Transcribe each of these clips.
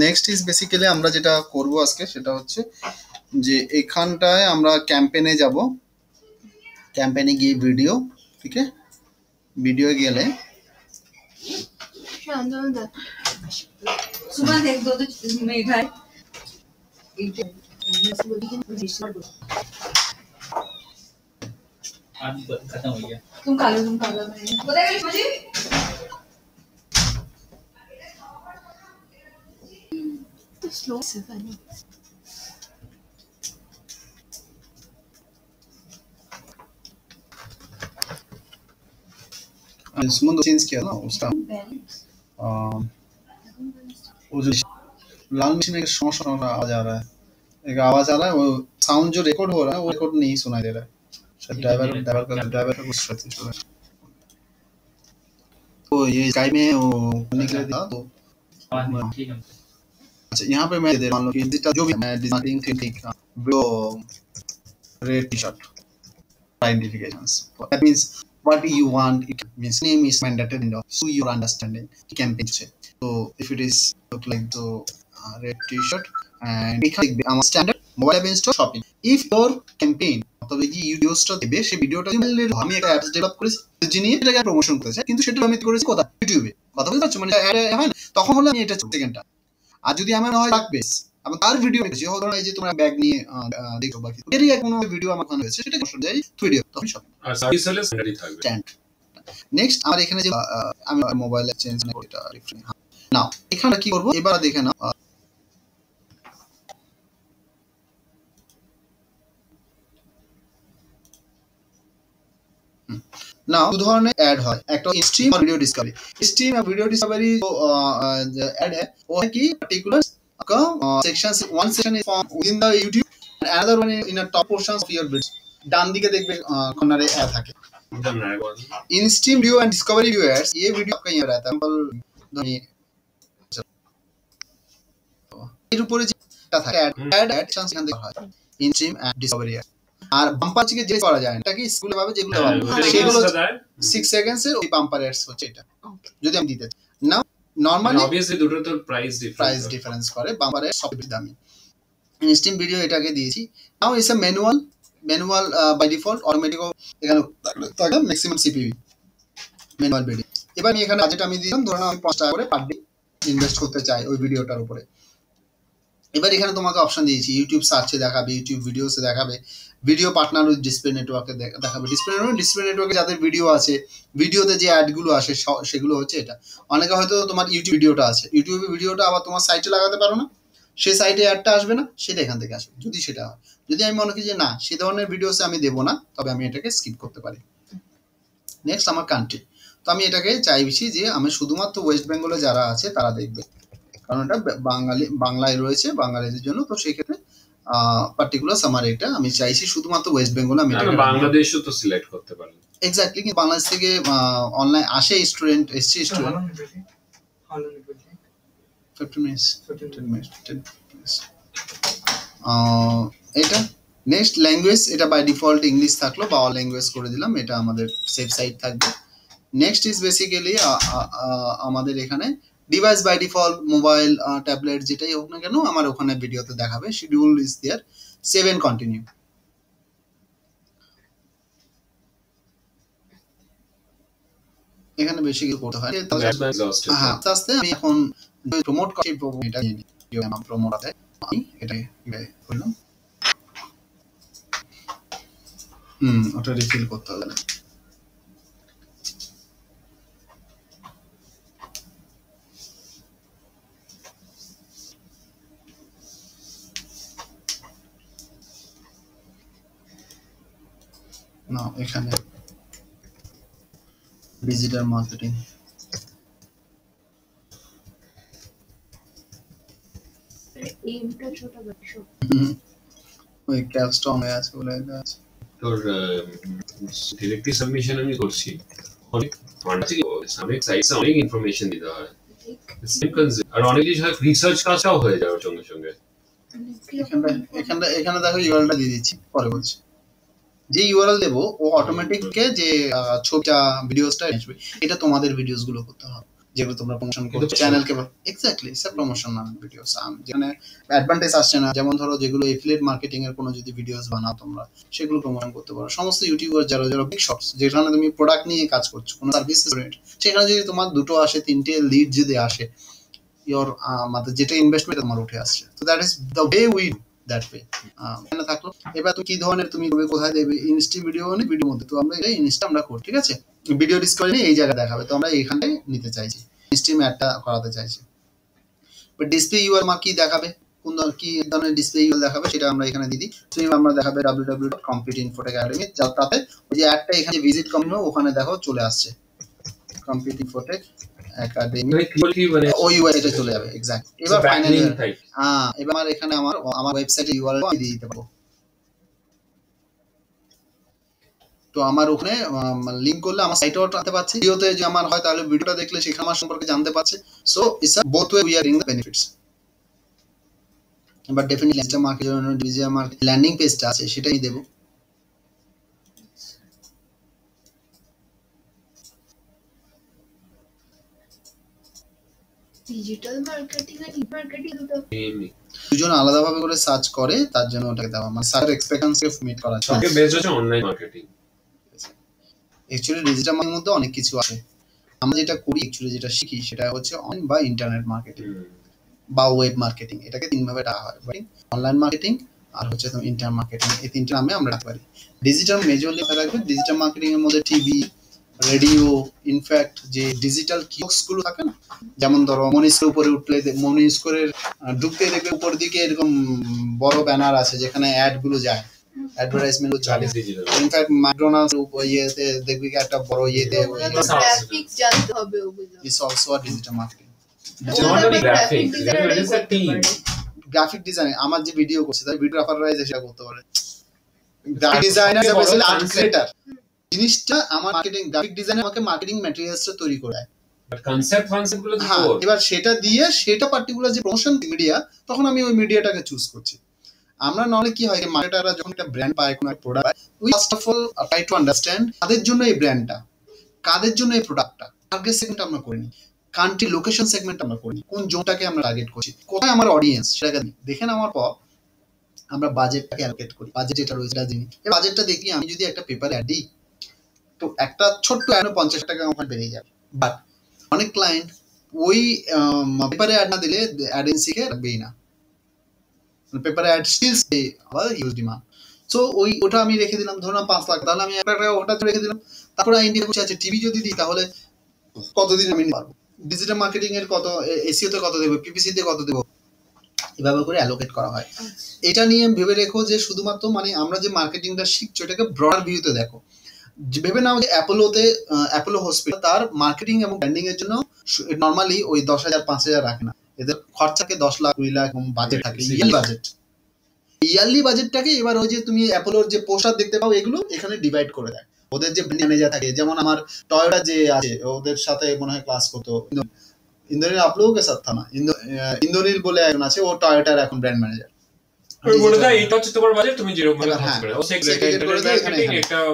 Next is basically আমরা যেটা করব আজকে সেটা হচ্ছে যে এখানটায় আমরা ক্যাম্পেইনে যাব, ক্যাম্পেইনে গিয়ে ভিডিও, ঠিক আছে, ভিডিও গেলে सुबह देख दो तो मेघा खत्म हो गया। तुम खा लो पता है मुझे तो स्लो से बनो। सुमन चेंज किया ना उसका वो जो लाल मशीन में समस्या आवाज आ रहा है, एक आवाज आ रहा है, वो साउंड जो रिकॉर्ड हो रहा है वो रिकॉर्ड नहीं सुनाई दे रहा है, शायद ड्राइवर का कुछ क्षति हो रहा है। तो ये स्काई में वो निकले था तो अच्छा यहाँ पे मैं दे मान लो कि जो भी मैं डिजाइनिंग थिंकिंग वो red T-shirt identifications, that means what you want, it means name is mandatory enough so your understanding you can pitch it. So if it is look like the red t-shirt and এখানে আমার standard mobile app install shopping, if your campaign তবে যে ভিডিওসটা দেবে সেই ভিডিওটা আমি একটা apps develop করেছি যিনি এটাকে প্রমোশন করেছে, কিন্তু সেটা আমি করেছি কোথায়, ইউটিউবে, কথা বলতে পারছো, মানে অ্যাড হয় না, তখন হলে আমি এটা সেকেন্ডটা। আর যদি আমার হয় লাগবে আমি তার ভিডিও দেখছি, ধরো এই যে তোমরা ব্যাগ নিয়ে দেখো বাকি এরই কোনো ভিডিও আমার কাছে হয়েছে সেটা কষ্ট দেয় ভিডিও তখন সব আর সার্ভিস হলে স্ট্যান্ডার্ডই থাকবে। নেক্সট আমার এখানে যে আমি মোবাইলে চেঞ্জ না করি এটা ডিফারেন্ট। নাও এখানে কি করব এবার দেখে নাও, নাও দু ধরনের অ্যাড হয়, একটা স্ট্রিম আর ভিডিও ডিসকভারি। স্ট্রিম আর ভিডিও ডিসকভারি অ্যাড है वो है कि particular section, one section is from within the YouTube and another one in a top portions of your video, ডান দিকে দেখবে কর্নারে অ্যাড থাকে। इन stream view and discovery viewers ये video आपका यहाँ रहता है, এর উপরে যেটা থাকে অ্যাড চান্স এখান থেকে হয় ইন স্ট্রিম এন্ড ডিসকভারি। আর বাম্পার থেকে যে করা যায় এটাকে স্কুলে ভাবে যেগুলো পাবে সেগুলো 6 সেকেন্ডস এর ওই বাম্পার অ্যাডস হচ্ছে এটা, যদি আমি দিতে না নরমালি অবভিয়াসলি দুটোর তো প্রাইস ডিফারেন্স করে, বাম্পার অ্যাড সবচেয়ে দামি। স্ট্রিম ভিডিও এটাকে দিয়েছি। Now it's a manual by default automatic এখানে থাকে ম্যাক্সিমাম সিপিইউ ম্যানুয়াল ভিডিও। এবার আমি এখানে বাজেট আমি দিলাম ধরুন আমি 5 টাকা করে পার ডে ইনভেস্ট করতে চাই ওই ভিডিওটার উপরে। এবার এখানে তোমাকে অপশন দিয়েছি ইউটিউব সার্চে দেখাবে, ইউটিউব ভিডিওসে দেখাবে, ভিডিও পার্টনার উইথ ডিসপ্লে নেটওয়ার্কে দেখাবে। ডিসপ্লে নেটওয়ার্কে যাদের ভিডিও আছে, ভিডিওতে যে অ্যাডগুলো আসে সেগুলো হচ্ছে এটা। অনেকে হয়তো তোমার ইউটিউব ভিডিওটা আছে, ইউটিউবে ভিডিওটা আবার তোমার সাইটে লাগাতে পারো না, সেই সাইটে অ্যাডটা আসবে না, সেটা এখান থেকে আসবে যদি সেটা হয়। যদি আমি মনে করি যে না সে ধরনের ভিডিওসে আমি দেবো না, তবে আমি এটাকে স্কিপ করতে পারি। নেক্সট আমার কান্ট্রি, তো আমি এটাকে চাইছি যে আমি শুধুমাত্র ওয়েস্ট বেঙ্গলে যারা আছে তারা দেখবে, কারণ এটা বাংলায় রয়েছে বাঙালিদের জন্য, তো সেই ক্ষেত্রে পার্টিকুলার আমার এটা আমি চাইছি শুধুমাত্র ওয়েস্ট বেঙ্গলে। আমি বাংলাদেশও তো সিলেক্ট করতে পারি এক্স্যাক্টলি, কিন্তু বাংলাদেশ থেকে অনলাইন আসে স্টুডেন্ট, এসছি স্টুডেন্ট 15 minutes এটা। নেক্সট ল্যাঙ্গুয়েজ, এটা বাই ডিফল্ট ইংলিশ থাকলো বা অল ল্যাঙ্গুয়েজ করে দিলাম, এটা আমাদের সেফ সাইড থাকবে। নেক্সট ইজ বেসিক্যালি আমাদের এখানে device by default mobile tablet যেটাই হোক না কেন আমার ওখানে ভিডিওতে দেখাবে। Schedule is there, save and continue. এখানে বেশি কিছু করতে হয়। হ্যাঁ আস্তে আস্তে আমি এখন প্রমোট করছি, এটা প্রমোট আছে আমি এটা করলাম। ওটা রিফিল করতে হবে না। না এখানে ডিজিটাল মার্কেটিং এইটা ছোট বাক্স ওই ক্যাপস্টন এ আছে বলে আছে তোর ডিরেক্টলি সাবমিশন আমি করছি, অনেক অনেক সাইটে অনেক ইনফরমেশন দিতে হয়, আর অনেক কিছু রিসার্চ কাজটাও হয়ে যায় ওর সঙ্গে সঙ্গে। এখানে দেখো ইউআরএলটা দিয়ে দিচ্ছি, পরে বলছি। যে ইউআরএল দেব ও অটোমেটিক কে যে ছবিটা ভিডিওসটা আসবে, এটা তোমাদের ভিডিওস গুলো করতে হবে। যেগুলো তোমরা প্রমোশন করছো চ্যানেলকে, এক্স্যাক্টলি সব প্রমোশন না ভিডিওস, যেখানে অ্যাডভান্টেজ আসছে না, যেমন ধরো যেগুলো এফিলিয়েট মার্কেটিং এর কোনো যদি ভিডিওস বানাও তোমরা, সেগুলো প্রমোশন করতে পারো। সমস্ত ইউটিউবার যারা যারা বিগ শটস, যেখানে তুমি প্রোডাক্ট নিয়ে কাজ করছো, কোনো সার্ভিস, সেখানে যদি তোমার 2টো আসে 3টে লিড যদি আসে, ইওর মানে যেটা ইনভেস্টমেন্ট তোমার উঠে আসছে। তো that is the way we that way এখানে থাকলো। এবার তুমি কি ধরনের তুমি কোথায় দেবে, ইনস্টি ভিডিও নেই ভিডিওর মধ্যে, তো আমরা এটা ইনস্টা আমরা করি, ঠিক আছে, ভিডিও ডিসপ্লে নিয়ে এই জায়গায় দেখাবে, তো আমরা এইখানে নিতে চাইছি, স্ট্রিম অ্যাডটা করাতে চাইছি। বাট ডিসপ্লে ইউআর মা কি দেখাবে, কোন কি ধরনের ডিসপ্লে ইউআর দেখাবে সেটা আমরা এখানে দিই। স্ট্রিম আমরা দেখাবে www.competeinfotech.academy, তাতে ওই যে অ্যাডটা এখানে ভিজিট করবে ওখানে দেখো চলে আসছে কম্পিউট ইনফোটেক একাডেমি, ওই ওয়েবসাইটে চলে যাবে। এক্স্যাক্ট। এবার ফাইনালি এবার এখানে আমার ওয়েবসাইটে ইউআরএল আমি দিয়ে দিতে পারবো। তো আমার ওখানে লিংক করলে আমার সাইটেও আনতে পারছি, ভিডিওতে যে আমার হয় তাহলে ভিডিওটা দেখলে সেখানে আমার সম্পর্কে জানতে পারছে। So it's a both way we are getting the benefits. But definitely digital marketing জন্য ডিজিটাল মার্কেটিং ল্যান্ডিং পেজটা আছে সেটাই দেব। ডিজিটাল মার্কেটিং আর ই মার্কেটিং দুজন আলাদাভাবে করে সার্চ করে, তার জন্য ওটাকে দেওয়া, মানে সার্চ এক্সপেক্টেন্সি মিট করা আছে। ওকে বেস হচ্ছে online marketing. Actually digital marketing মধ্যে অনেক কিছু আছে। আমরা যেটা করি অ্যাকচুয়ালি যেটা শিখি সেটা হচ্ছে অনলাইন বা ইন্টারনেট মার্কেটিং বা ওয়েব মার্কেটিং। এটাকে 3 ভাবে ডাকা হয়, অনলাইন মার্কেটিং আর হচ্ছে তুমি ইন্টারনেট মার্কেটিং, এই 3টে নামে আমরা ডাকতে পারি। ডিজিটাল মেজরলি রাখবে, ডিজিটাল মার্কেটিং এর মধ্যে টিভি, রেডিও, ইনফ্যাক্ট যে ডিজিটাল কিওস্ক গুলো থাকে না, যেমন ধরো মনিস্কের উপরে উঠলে মনিস্কের ঢুকতে দেখবে উপর দিকে এরকম বড় ব্যানার আছে যেখানে অ্যাড গুলো যায়, অ্যাডভার্টাইজমেন্ট গুলো চলে। ইনফ্যাক্ট ম্যাকডোনাল্ডস ইয়েতে দেখবি কি একটা বড় ইয়েতে গ্রাফিক্স জানতে হবে ওগুলো। It's also a digital marketing. Graphic design আমার যে ভিডিও করছে তার ভিডিওগ্রাফাররা এসে করতে পারে। Graphic designer basically art creator জিনিসটা আমার মার্কেটিং, গ্রাফিক ডিজাইনার আমাকে মার্কেটিং ম্যাটেরিয়ালসটা তৈরি করে দেয়, বাট কনসেপ্ট গুলো তো হ্যাঁ, এবার সেটা দিয়ে সেটা পার্টিকুলার যে প্রমোশন মিডিয়া, তখন আমি ওই মিডিয়াটাকে চুজ করছি। আমরা নলে কি হয়, মার্কেটাররা যখন একটা ব্র্যান্ড পায়, কোনো একটা product, we first of all try to understand কাদের জন্য এই ব্র্যান্ডটা, কাদের জন্য এই প্রোডাক্টটা, টার্গেট সেগমেন্ট আমরা করিনি, কান্ট্রি লোকেশন সেগমেন্ট আমরা করিনি, কোন জোনটাকে আমরা টার্গেট করছি, কোথায় আমার অডিয়েন্স, সেটাকে দেখে নেওয়ার পর আমরা বাজেটটাকে অ্যালোকেট করি। বাজেট যেটা রয়েছে এই বাজেটটা দেখি আমি যদি একটা পেপার অ্যাড দিই তো একটা ছোট্ট অ্যাড 50 টাকা আমার বেরিয়ে যাবে। বাট অনেক ক্লায়েন্ট ওই পেপারে অ্যাড না দিলে অ্যাড এজেন্সিকে রাখবেই না, পেপারে অ্যাড স্টিলস আবার হিউজ ডিমান্ড। সো ওটা আমি রেখে দিলাম, ধরুন 5 লাখ, তাহলে আমি 1 লাখ টাকা ওটা রেখে দিলাম। তারপরে আইডিয়া করছি আচ্ছা টিভি যদি দিই তাহলে কতদিন আমি পারবো, ডিজিটাল মার্কেটিং এর কত, এসইও তে কত দেবো, পিপিসি তে কত দেবো, এভাবে করে অ্যালোকেট করা হয়। এটা নিয়ে ভেবে রেখো যে শুধুমাত্র মানে আমরা যে মার্কেটিংটা শিখছি ওটাকে ব্রডার ভিউতে দেখো। ভেবে নাও যে অ্যাপোলো হসপিটাল তার মার্কেটিং এবং ব্র্যান্ডিং এর জন্য নরমালি ওই 10,000 5,000 রাখে না, এদের খরচাকে 10 লাখ 20 লাখ বাজেট থাকে, ইয়ারলি বাজেটটাকে এবার ওই যে তুমি অ্যাপোলোর যে পোস্টার দেখতে পাও এগুলো এখানে ডিভাইড করে দেয়। ওদের যে ম্যানেজার থাকে, যেমন আমার টয়োটা যে আছে ওদের সাথে মনে হয় ক্লাস করতো ইন্দ্রনীল, आप लोगों के साथ था ना, ইন্দ্রনীল বলে একজন আছে, ও টয়োটার এখন ব্র্যান্ড ম্যানেজার। ওই বলে দাও এটা হচ্ছে তোমার বাজেট, তুমি যেরকম ভাবে খরচ করে ও সেগ্রেগেট করে দেয় এখানে।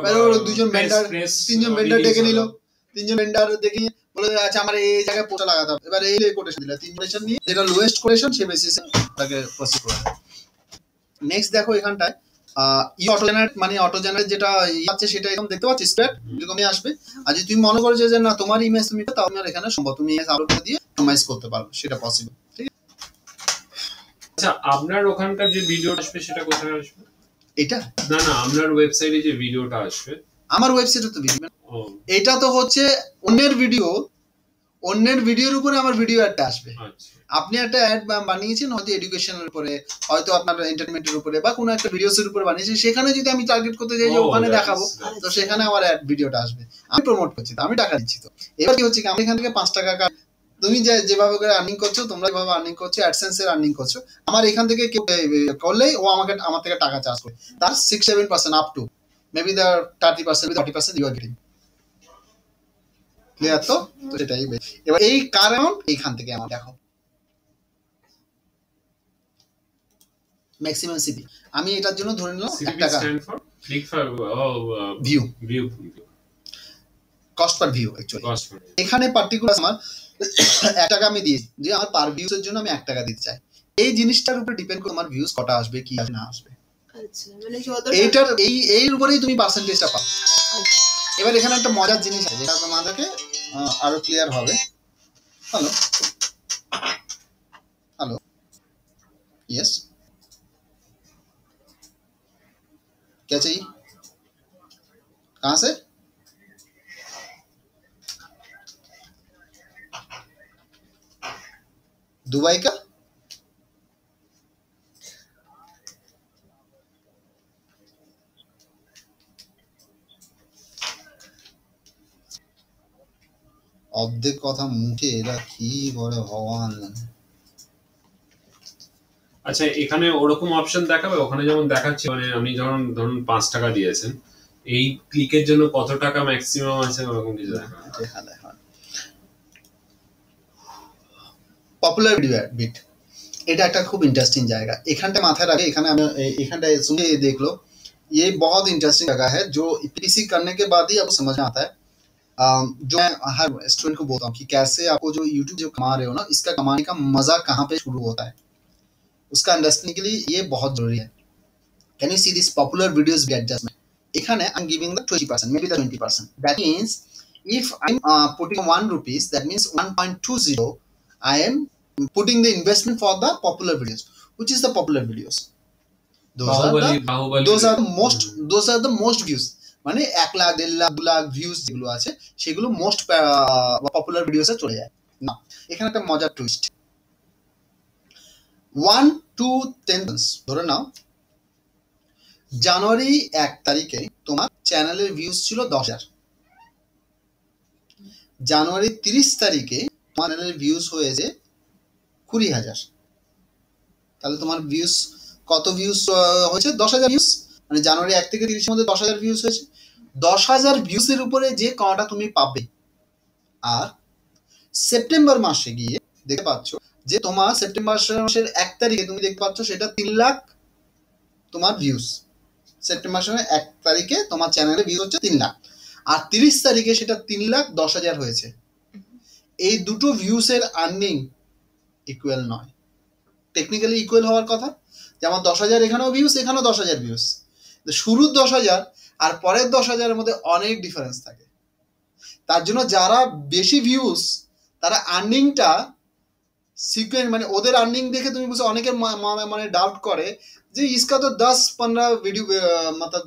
আর ওর দুজন ভেন্ডার, তিনজন ভেন্ডার ডেকে নিল, তিনজন ভেন্ডার দেখি বলে আচ্ছা আমার এই জায়গায় পোস্টার লাগাতে হবে, এবার এই কোটেশন দিলা, তিন কোটেশন নিয়ে যেটা লোয়েস্ট কোটেশন সে বেসিসে তাকে প্রসিড করে। নেক্সট দেখো এখানটায় অটো জেনারেট, মানে অটো জেনারেট যেটা আছে সেটা একদম দেখতে পাচ্ছি স্প্রেড এরকমই আসবে। আর যদি তুমি মনে করো যে না তোমার ইমেজ তুমি তাও আমার এখানে সম্ভব তুমি ইমেজ আপলোড করে দিয়ে কাস্টমাইজ করতে পারবে, সেটা পসিবল। ঠিক আছে, আচ্ছা আপনার ওখানকার যে ভিডিওটা আসবে সেটা কোথায় আসবে? এটা না আপনার ওয়েবসাইটে যে ভিডিওটা আসবে, আমার ওয়েবসাইটে তো ভিডিও, এটা তো হচ্ছে অন্যের ভিডিওর উপরে আমার ভিডিও একটা আসবে। আপনি একটা অ্যাড বানিয়েছেন হয়তো এডুকেশনের উপরে, হয়তো আপনার এন্টারটেইনমেন্টের উপরে বা কোনো একটা ভিডিওস এর উপরে বানিয়েছেন, সেখানে যদি আমি টার্গেট করতে যাই যে ওখানে দেখাবো, তো সেখানে আমার অ্যাড ভিডিওটা আসবে, আমি প্রমোট করছি, তো আমি টাকা দিচ্ছি। তো এবার কি হচ্ছে কি আমি এখান থেকে 5 টাকা, তুমি যেভাবে করে আর্নিং করছো, তোমরা যেভাবে আর্নিং করছো, অ্যাডসেন্স এর আর্নিং করছো, আমার এখান থেকে কেউ করলেই ও আমার থেকে টাকা চার্জ করে, তার 6-7% up to maybe the 30% 40% you are getting. Clear? তো সেটাই। এবার এই কারণ এইখান থেকে আমার দেখো ম্যাক্সিমাম সিপি আমি এটার জন্য ধরে নিলাম 1 টাকা view, cost per view actually. এখানে পার্টিকুলার আমার 1 টাকা আমি দিয়েছি যে আমার পার ভিউজের জন্য আমি 1 টাকা দিতে চাই, এই জিনিসটার উপর ডিপেন্ড করে আমার ভিউজ কটা আসবে কি আসবে না আসবে। আচ্ছা মানে যত এইটার এই উপরেই তুমি পার্সেন্টেজটা পাও। এবার এখানে একটা মজার জিনিস আছে যেটা তোমাদেরকে আরো ক্লিয়ার হবে। হ্যালো হ্যালো यस क्या चाहिए, कहाँ से? दुबई का? অর্ধেক কথা মুখে এরা কি বলে ভগবান জানে। আচ্ছা এখানে ওরকম অপশন দেখাবে, ওখানে যেমন দেখাচ্ছে মানে আপনি যখন ধরুন 5 টাকা দিয়েছেন, এই ক্লিকের জন্য কত টাকা ম্যাক্সিমাম আছে ওরকম কিছু দেখা হয়। পপুলার ভিডিও বিট, এটা একটা খুব इंटरेस्टिंग জায়গা। এখানটা মাথায় রাখে, এখানে আমি এখানটা सुनिए देख लो, ये बहुत इंटरेस्टिंग जगह है जो पीसी करने के बाद ही आपको समझ में आता है। जो मैं हर स्टूडेंट को बोलता हूँ कि कैसे आपको जो यूट्यूब जो कमा रहे हो ना, इसका कमाने का मजा कहाँ पे शुरू होता है, उसका अंडरस्टैंडिंग के लिए ये बहुत जरूरी है। Can you see this popular videos with adjustment, এখানে I am giving the 20%, maybe the 20%, that means if I'm putting 1 rupees, that means 1.20 I am putting the investment for the popular videos. Which is the popular videos? Those are the most views, মানে 1 lakh 1.5 lakh 2 lakh views যেগুলো আছে সেগুলো most popular ভিডিওসে চলে যায় না। এখানে একটা মজার টুইস্ট, 1 to 10 ধরে নাও জানুয়ারি 1 তারিখে তোমার চ্যানেলের ভিউজ ছিল 10,000, জানুয়ারি 30 তারিখে তোমার চ্যানেলের ভিউজ হয়েছে 20,000, তাহলে তোমার ভিউজ কত ভিউজ হয়েছে? 10,000 ভিউজ, মানে জানুয়ারি 1 থেকে 30 এর মধ্যে 10,000 ভিউজ হয়েছে। 10,000 ভিউজের উপরে যে কটা তুমি পাবে, আর সেপ্টেম্বর মাসে গিয়ে দেখতে পাচ্ছ যে তোমার সেপ্টেম্বর মাসের 1 তারিখে তুমি দেখতে পাচ্ছ সেটা 3 লাখ তোমার ভিউজ। সেপ্টেম্বর মাসের 1 তারিখে তোমার চ্যানেলে ভিউজ হচ্ছে 3 লাখ, আর 30 তারিখে সেটা 3,10,000 হয়েছে। এই দুটো ভিউসের আর্নিং ইকুয়াল নয়, টেকনিক্যালি ইকুয়াল হওয়ার কথা। যেমন 10,000 এখানেও ভিউজ, এখানেও 10,000 ভিউজ, শুরুর 10,000 আর পরের 10,000-এর মধ্যে অনেক ডিফারেন্স থাকে। তার জন্য যারা বেশি ভিউজ তারা আর্নিংটা সিকোয়েন্স, মানে ওদের আর্নিং দেখে তুমি বুঝো, অনেকের মানে ডাউট করে যে इसका तो 10-15 वीडियो, मतलब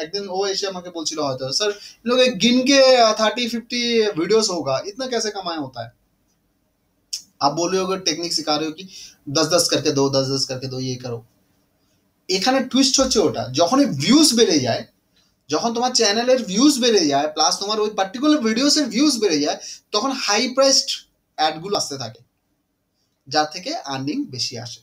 एक दिन वो ऐसे আমাকে বলছিল হয়তো, স্যার लोग गिन के 30-50 वीडियोस होगा, इतना कैसे कमाया होता है? आप बोल रहे हो, अगर टेक्निक सिखा रहे हो कि 10-10 करके दो, 10-10 करके दो, ये करो। এখানে টুইস্ট হচ্ছে ওটা, যখনই ভিউজ বেড়ে যায়, যখন তোমার চ্যানেলের ভিউজ বেড়ে যায় প্লাস তোমার ওই পার্টিকুলার ভিডিওসের ভিউজ বেড়ে যায়, তখন হাই প্রাইসড অ্যাডগুলো আসতে থাকে, যার থেকে আর্নিং বেশি আসে।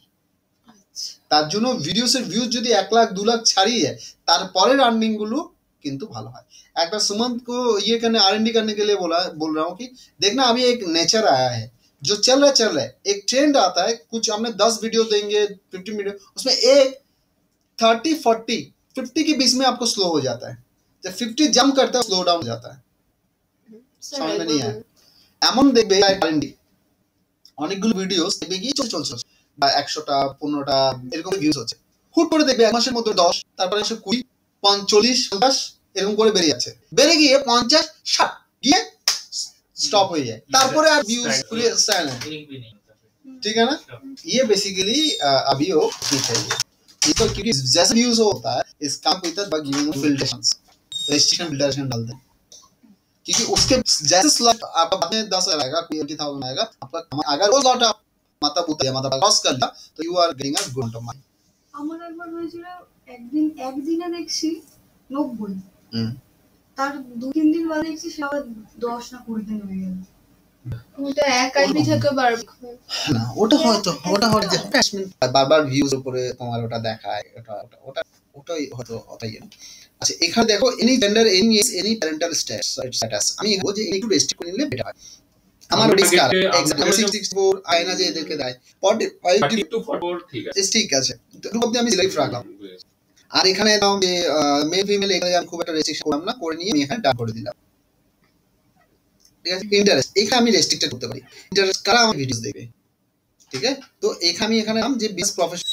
তার জন্য ভিডিওসের ভিউজ যদি 1 লাখ 2 লাখ ছাড়িয়ে যায়, তারপরের আর্निंग গুলো কিন্তু ভালো হয়। एक बार सुमंत को ये करने R&D करने के लिए बोल रहा हूँ कि देखना अभी एक नेचर आया है जो चल रहा है, एक ट्रेंड आता है, कुछ हमने 10 वीडियो देंगे 50 वीडियो, उसमें एक 30-40-50 के बीच में आपको स्लो हो जाता है, जब 50 जंप करता है स्लो डाउन हो जाता है, समझ में नहीं आया। এমন দেখবে R&D অনেকগুলো ভিডিওস দেখবে কি চলছে বা 100টা 15টা এরকম ভিউজ হচ্ছে, হুট করে দেখবে এক মাসের মধ্যে 10, তারপরে 20, 40, 50 এরকম করে বেরিয়ে যাচ্ছে, বেড়ে গিয়ে 50, 60 গিয়ে स्टॉप हो जाए, तारपरे आप व्यूज पूरे साइलेंट, ठीक है ना। ये बेसिकली अभी वो ठीक है, ये तो क्योंकि जैसे व्यूज होता है इसका कोई तरह bug giving filtrations, restriction filtration डाल दें, क्योंकि उसके जैसे स्लॉट आपका बाद में 10,000 आएगा, 20,000 आएगा आपका, अगर वो स्लॉट आप माता पुता या माता क्रॉस कर लिया तो you are getting a good amount of money. আমার একবার হয়েছিল, একদিনে দেখছি 90, তার 2-3 দিন বাদে দেখছি সে আবার 10 না 20 দিন হয়ে গেল। ওটা এক আইডি থেকে না, ওটা হয়তো বারবার ভিউজ উপরে তোমার ওটা দেখায়, ওটাই হয়তো ওটাই। আচ্ছা এখানে দেখো any gender, any age, any parental status, আমি বলবো যে একটু রেস্ট্রিক্ট করে নিলে বেটার হয়। আমার ডিসকার এক্সাম্পল 664 আয়না যে এদেরকে দেয় 42-44 ঠিক আছে, ঠিক আছে, দুটো অবধি আমি সিলেক্ট রাখলাম। আর এখানে দাও যে মেল ফিমেল, এখানে আমি খুব একটা রেস্ট্রিকশন করলাম না, করে নিয়ে আমি এখানে ডান করে দিলাম। ঠিক আছে। ইন্টারেস্ট এখানে আমি রেস্ট্রিক্টেড করতে পারি, ইন্টারেস্ট কারা আমার ভিডিওস দেখবে, ঠিক আছে। তো আমি এখানে নাম যে বিজনেস প্রফেশন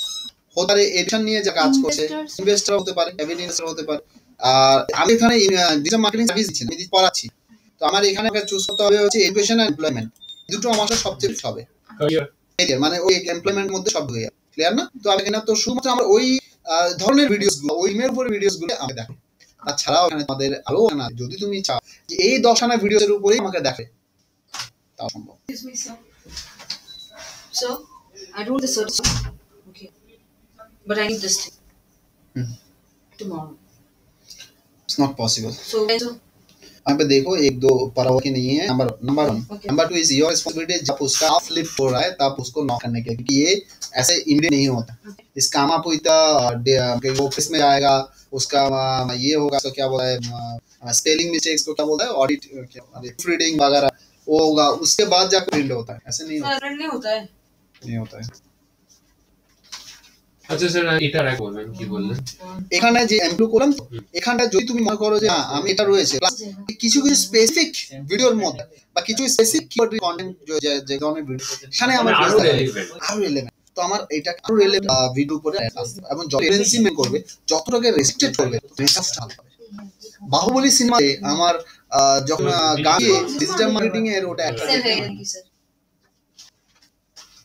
হতে পারে, এডিশন নিয়ে যা কাজ করছে, ইনভেস্টর হতে পারে, হেভি ইনভেস্টর হতে পারে। আর আমি এখানে ডিজিটাল মার্কেটিং সার্ভিস দিচ্ছি, আমি পড়াচ্ছি। তো আমার এখানে চুজ করতে হবে হচ্ছে এডুকেশন আর এমপ্লয়মেন্ট, দুটো আমার সবচেয়ে হবে ক্যারিয়ার, মানে ওই এমপ্লয়মেন্ট মধ্যে সব হয়ে যাবে, ক্লিয়ার না? তো আমি এখানে তো শুধুমাত্র আমার ওই ধরনের ভিডিওসগুলো, ওই মেয়ের উপরে ভিডিওসগুলো আমি দেখো। তাছাড়াও এখানে তোমাদের আরো না, যদি তুমি চাও যে এই 10 আনা ভিডিওর উপরেই আমাকে দেখে, তাও সম্ভব। So, I don't want the search. Okay. But I need this thing. Tomorrow. It's not possible. So, यहाँ पे देखो 1-2 पराओ की नहीं है, number 1। Okay. Number 2 is your responsibility, जब उसका फ्लिप हो रहा है तब उसको नॉक करने के लिए, क्योंकि ये ऐसे इमीडिएट नहीं होता। इस काम आप ऑफिस में आएगा, उसका ये होगा, तो क्या बोला है, स्पेलिंग मिस्टेक्स को क्या बोलता है, ऑडिट, रीडिंग वगैरह वो होगा, उसके बाद जाकर प्रिंट होता है, ऐसे नहीं होता, नहीं होता है। नहीं होता है। আচ্ছা স্যার, এটা রাখ বলবেন, কি বললেন? এখানে যে এমপ্লয় করলাম, এখানটা যদি তুমি মনে করো যে হ্যাঁ আমি এটা রয়েছে, কিছু কিছু স্পেসিফিক ভিডিওর মধ্যে বা কিছু স্পেসিফিক কিওয়ার্ড কন্টেন্ট যে ধরনের ভিডিও, এখানে আমার আরো রিলেভেন্ট, তো আমার এটা আরো রিলেভেন্ট ভিডিও করে এবং যত রেফারেন্সি মেন করবে, যতটাকে রেস্ট্রিক্টেড করবে, রেসার্চটা ভালো হবে। বাহুবলী সিনেমাতে আমার যখন গায়ে ডিজিটাল মার্কেটিং এর ওটা একটা,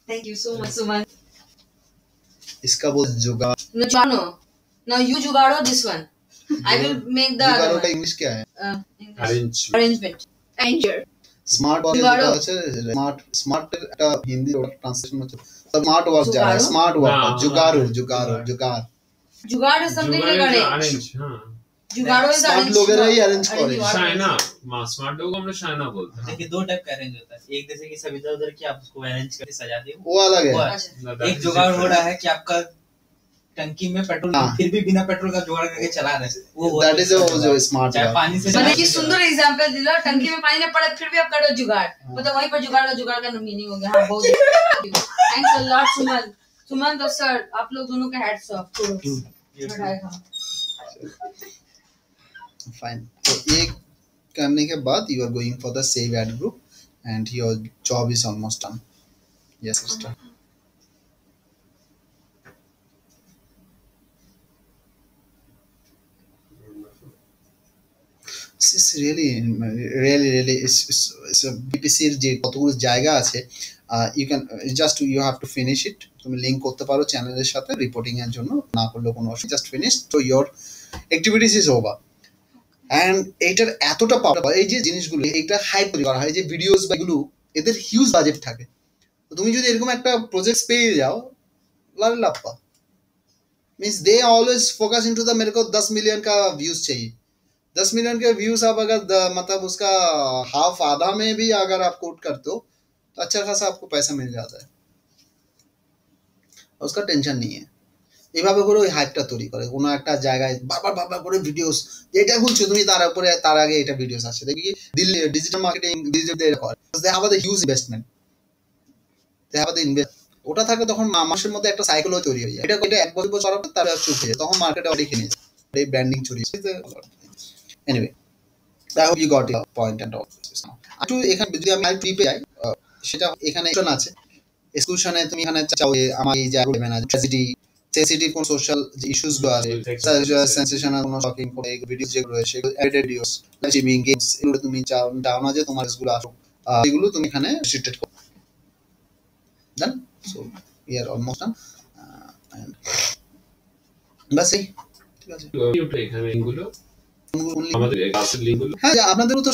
Thank you so much, Suman. इसका वो जुगाड़, No, you jugado this one. I will make the जुगाड़ other का one. इंग्लिश क्या है? Arrangement. Arranger. স্মার্ট ওয়ার্ক যেটা আছে, স্মার্ট একটা হিন্দি ওটা ট্রান্সলেশন হচ্ছে স্মার্ট ওয়ার্ক, যা smart work, jugaad. Jugaad is something like arrange. হ্যাঁ, Jugado is स्मार्ट arrange. लोगेराই अरेंज করে। शायना, स्मार्ट लोग আমরা शायना बोलते हैं। देखिए 2 टाइप का अरेंज होता है, एक जैसे कि सब इधर उधर की आप उसको अरेंज करके सजा दी, वो अलग है। एक जुगाड़ हो रहा है कि आपका टंकी में पेट्रोल फिर भी बिना पेट्रोल का जुगाड़ करके चला रहे हैं, वो दैट इज जो स्मार्ट चाहे वर्क। पानी से मैंने की सुंदर एग्जांपल दिया, टंकी में पानी नहीं पड़ा फिर भी आप करो जुगाड़, मतलब वहीं पर जुगाड़ का मीनिंग हो गया। हाँ, बहुत थैंक्स अ लॉट सुमन तो सर, आप लोग दोनों का हैट्स ऑफ। फाइन। तो ये करने के बाद you are going for the save ad group and your job is almost done. Yes sister. It's really it's a BPC এর যে কতগুলো জায়গা আছে, you have to finish it। তুমি লিংক করতে পারো চ্যানেলের সাথে রিপোর্টিং এর জন্য, না করলে কোনো অসুবিধা, জাস্ট ফিনিশ, তো your activities is over। And এইটার এতটা পাওয়ার, এই যে জিনিসগুলো এইটা হাইপ তৈরি করা হয়, যে ভিডিওস বা এগুলো, এদের হিউজ বাজেট থাকে। তো তুমি যদি এরকম একটা প্রজেক্ট পেয়ে যাও, লাভ লাপ্পা means they always focus into the मेरे को 10 मिलियन का व्यूज चाहिए। 10 मिलियन के व्यूज आप अगर मतलब उसका हाफ आधा में भी अगर आप कोट करते हो तो अच्छा खासा आपको पैसा मिल जाता है, और उसका टेंशन नहीं है। এইভাবে করে ওই হাইপটা তৈরি করে কোনো একটা জায়গায় বারবার করে ভিডিওস, যেটা খুলছো তুমি তার উপরে তার আগে এটা ভিডিওস আসছে, দেখি দিল্লি ডিজিটাল মার্কেটিং ডিজিটাল করে, they have the huge investment, they have the invest, ওটা থাকে তখন মাসের মধ্যে একটা সাইকেল তৈরি হয়ে যায়। এটা এক বছর পর তার চুপ হয়ে যায়, তখন মার্কেটে অনেক কিনে যায়, এই ব্র্যান্ডিং চুরি। Anyway, I hope you got your point and all. একটু এখানে যদি আমি আর ট্রিপে যাই, সেটা এখানে অপশন আছে এক্সক্লুশনে, তুমি এখানে চাও যে আমার এই যে ট্র্যাজেডি, সেনসিটিভ কোন সোশ্যাল ইস্যুস গুলো আছে, সেনসেশনাল কোন শকিং কোন ভিডিও যেগুলো রয়েছে, এডিটেড ভিডিওস, লাইভ গেমস, এগুলো তুমি চাও না যে তোমার এগুলো আসুক, এগুলো তুমি এখানে রেস্ট্রিক্টেড করো। Done? So we are almost done. And बस यही ঠিক আছে। এখানে লিংকগুলো আমাদের ক্লাসের লিংকগুলো, হ্যাঁ আপনাদেরও তো